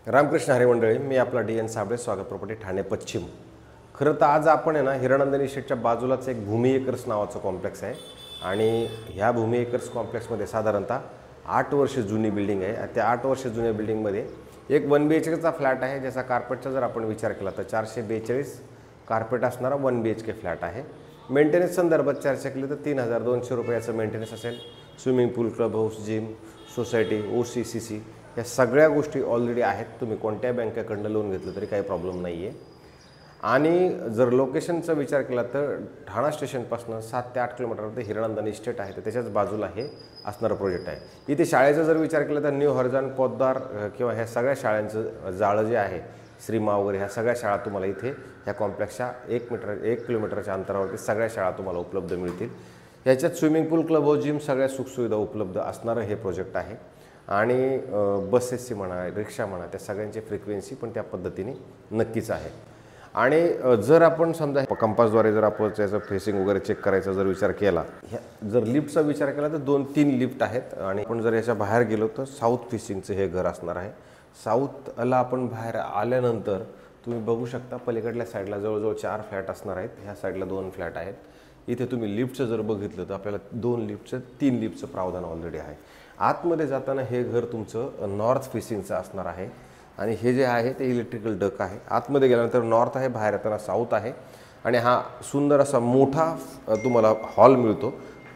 रामकृष्ण हरी मंडळी, मी आपला DN साबळे, स्वागत प्रॉपर्टी ठाणे पश्चिम। खरं तर आज आपण आहे ना हिरानंदानी शेटच्या बाजूलाच एक भूमी एकर्स नावाचं कॉम्प्लेक्स आहे आणि ह्या भूमी एकर्स कॉम्प्लेक्समध्ये साधारणतः 8 वर्ष जुनी बिल्डिंग आहे। त्या 8 वर्ष जुन्या बिल्डिंगमध्ये एक 1 BHKचा फ्लॅट आहे, ज्याचा कार्पेटचा जर आपण विचार केला तर 442 कार्पेट असणारा 1 BHK फ्लॅट आहे। मेंटेनन्स संदर्भात चर्चा केली तर 3200 रुपयाचं मेंटेनन्स असेल। Swimming pool, club house, gym, society, OC/CC या सगळ्या गोष्टी ऑलरेडी आहेत। तुम्ही कोणत्या बँकेकडून लोन घेतलं तरी काही प्रॉब्लेम नाही आहे। आणि जर लोकेशनचा विचार केला तर ठाणा स्टेशनपासून 7 ते 8 किलोमीटरवरती हिरानंदानी इस्टेट आहे, तर त्याच्याच बाजूला हे असणारं प्रोजेक्ट आहे। इथे शाळेचा जर विचार केला तर न्यू हरजान, पोद्दार किंवा ह्या सगळ्या शाळांचं जाळं जे आहे, श्रीमा वगैरे ह्या सगळ्या शाळा तुम्हाला इथे ह्या कॉम्प्लेक्सच्या 1 किलोमीटरच्या अंतरावरती सगळ्या शाळा तुम्हाला उपलब्ध मिळतील। ह्याच्यात swimming pool, club house, gym सगळ्या सुखसुविधा उपलब्ध असणारं हे प्रोजेक्ट आहे। आणि बसेसची म्हणा, रिक्षा म्हणा, त्या सगळ्यांची फ्रिक्वेन्सी पण त्या पद्धतीने नक्कीच आहे। आणि जर आपण समजा कंपासद्वारे जर आपण त्याचं फेसिंग वगैरे चेक करायचा जर विचार केला, जर लिफ्टचा विचार केला तर 2-3 लिफ्ट आहेत। आणि आपण जर याच्या बाहेर गेलो तर साऊथ फेसिंगचं हे घर असणार आहे। साऊथला आपण बाहेर आल्यानंतर तुम्ही बघू शकता पलीकडल्या साईडला जवळजवळ 4 फ्लॅट असणार आहेत, ह्या साईडला 2 फ्लॅट आहेत। इथे तुम्ही लिफ्टचं जर बघितलं तर आपल्याला 2 लिफ्टचं 3 लिफ्टचं प्रावधान ऑलरेडी आहे। आतमध्ये जाताना हे घर तुमचं नॉर्थ फेसिंगचं असणार आहे आणि हे जे आहे ते इलेक्ट्रिकल डक आहे। आतमध्ये गेल्यानंतर नॉर्थ आहे, बाहेर येताना साऊथ आहे। आणि हा सुंदर असा मोठा तुम्हाला हॉल मिळतो,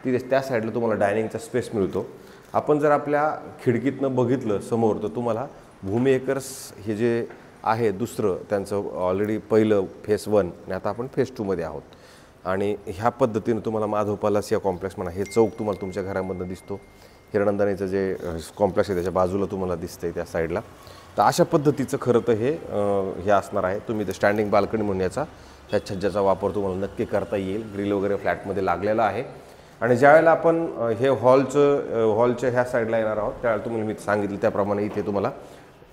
तिथे त्या साईडला तुम्हाला डायनिंगचा स्पेस मिळतो। आपण जर आपल्या खिडकीतनं बघितलं समोर तर तुम्हाला भूमी एकर्स हे जे आहे दुसरं त्यांचं ऑलरेडी पहिलं फेस 1 आणि आता आपण फेस 2 मध्ये आहोत। आणि ह्या पद्धतीने तुम्हाला माधव पॅलेस या कॉम्प्लेक्स म्हणा, हे चौक तुम्हाला तुमच्या घरामधनं दिसतो। हिरानंदानीचं जे कॉम्प्लेक्स आहे त्याच्या बाजूला तुम्हाला दिसतंय त्या साईडला। तर अशा पद्धतीचं खरं तर हे असणार आहे। तुम्ही ते स्टँडिंग बाल्कनी म्हणून याचा ह्या छज्जाचा वापर तुम्हाला नक्की करता येईल। ग्रिल वगैरे फ्लॅटमध्ये लागलेला आहे। आणि ज्यावेळेला आपण हे हॉलच्या ह्या साईडला येणार आहोत त्यावेळेला तुम्हाला मी सांगितलं त्याप्रमाणे इथे तुम्हाला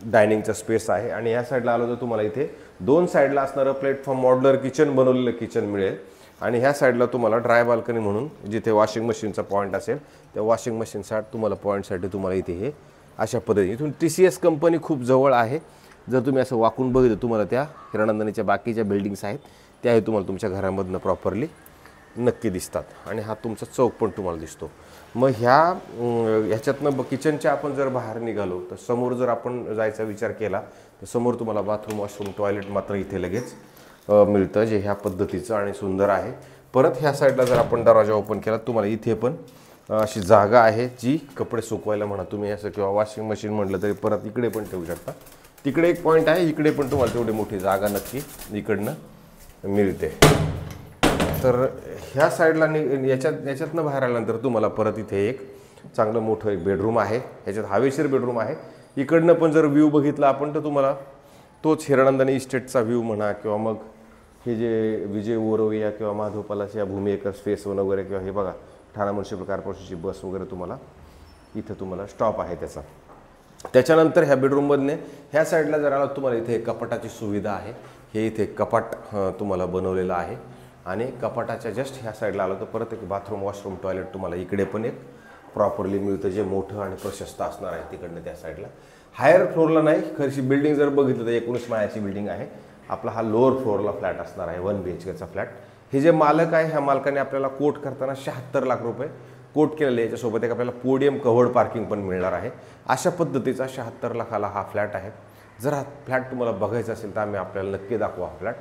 डायनिंगचा स्पेस आहे। आणि ह्या साईडला आलो तर तुम्हाला इथे 2 साईडला असणारं प्लॅटफॉर्म मॉड्युलर किचन बनवलेलं किचन मिळेल। आणि ह्या साईडला तुम्हाला ड्राय बाल्कनी म्हणून जिथे वॉशिंग मशीनचा पॉईंट असेल त्या वॉशिंग मशीनसाठी तुम्हाला पॉईंटसाठी तुम्हाला इथे हे अशा पद्धतीने इथून TCS कंपनी खूप जवळ आहे। जर तुम्ही असं वाकून बघितलं तुम्हाला त्या हिरानंदानीच्या बाकीच्या बिल्डिंग्स आहेत त्याही तुम्हाला तुमच्या घरामधनं प्रॉपरली नक्की दिसतात। आणि हा तुमचा चौक पण तुम्हाला दिसतो। मग ह्याच्यातनं किचनच्या आपण जर बाहेर निघालो तर समोर जर आपण जायचा विचार केला तर समोर तुम्हाला बाथरूम, वॉशरूम, टॉयलेट मात्र इथे लगेच मिळतं, जे ह्या पद्धतीचं आणि सुंदर आहे। परत ह्या साईडला जर आपण दरवाजा ओपन केला तुम्हाला इथे पण अशी जागा आहे जी कपडे सुकवायला म्हणा तुम्ही असं किंवा वॉशिंग मशीन म्हटलं तरी परत इकडे पण ठेवू शकता। तिकडे एक पॉईंट आहे, इकडे पण तुम्हाला तेवढी मोठी जागा नक्की इकडनं मिळते। तर ह्या साईडला याच्यातनं बाहेर आल्यानंतर तुम्हाला परत इथे एक चांगलं मोठं एक बेडरूम आहे, ह्याच्यात हवेशीर बेडरूम आहे। इकडनं पण जर व्ह्यू बघितला आपण तर तुम्हाला तोच हिरानंदानी इस्टेटचा व्ह्यू म्हणा किंवा मग हे जे विजय ओरविया किंवा माधव पॅलेस या भूमी एकर्स फेस 1 वगैरे किंवा हे बघा ठाणा म्युनिसिपल कॉर्पोरेशनची बस वगैरे तुम्हाला इथं स्टॉप आहे त्याचा। त्याच्यानंतर ह्या बेडरूममधने ह्या साईडला जर आला तुम्हाला इथे कपाटाची सुविधा आहे। हे इथे कपाट तुम्हाला बनवलेलं आहे आणि कपाटाच्या जस्ट ह्या साईडला आलं तर परत एक बाथरूम, वॉशरूम, टॉयलेट तुम्हाला इकडे पण एक प्रॉपरली मिळतं, जे मोठं आणि प्रशस्त असणार आहे तिकडनं त्या साईडला। हायर फ्लोअरला नाही, खरशी बिल्डिंग जर बघितलं तर 19 माळ्याची बिल्डिंग आहे। आपला हा लोअर फ्लोअरला फ्लॅट असणार आहे 1 BHKचा फ्लॅट। हे जे मालक आहे ह्या मालकाने आपल्याला कोट करताना 76 लाख रुपये कोट केलेले, याच्यासोबत एक आपल्याला पोडियम कव्हर्ड पार्किंग पण मिळणार आहे। अशा पद्धतीचा 76 लाखाला हा फ्लॅट आहे। जर हा फ्लॅट तुम्हाला बघायचा असेल तर आम्ही आपल्याला नक्की दाखवू हा फ्लॅट,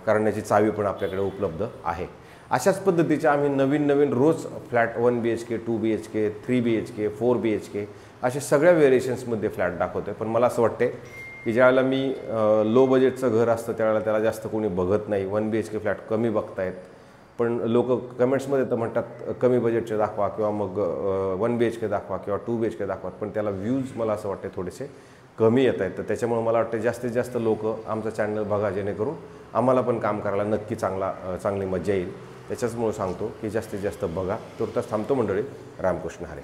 कारण याची चावी पण आपल्याकडे उपलब्ध आहे। अशाच पद्धतीचे आम्ही नवीन रोज flat 1 BHK, 2 BHK, 3 BHK, 4 BHK अशा सगळ्या व्हेरिएशन्समध्ये फ्लॅट दाखवतोय। पण मला असं वाटते की ज्यावेळेला मी लो बजेटचं घर असतं त्यावेळेला त्याला जास्त कोणी बघत नाही, 1 BHK फ्लॅट कमी बघतायत। पण लोक कमेंट्समध्ये तर म्हणतात कमी बजेटचे दाखवा किंवा मग 1 BHK दाखवा किंवा 2 BHK दाखवा, पण त्याला व्ह्यूज मला असं वाटते थोडेसे कमी येत आहेत। तर त्याच्यामुळे मला वाटतं जास्तीत जास्त लोक आमचं चॅनल बघा, जेणेकरून आम्हाला पण काम करायला नक्की चांगली मजा येईल। त्याच्याचमुळे सांगतो की जास्तीत जास्त बघा। तुर्तास थांबतो मंडळी, रामकृष्ण हरी।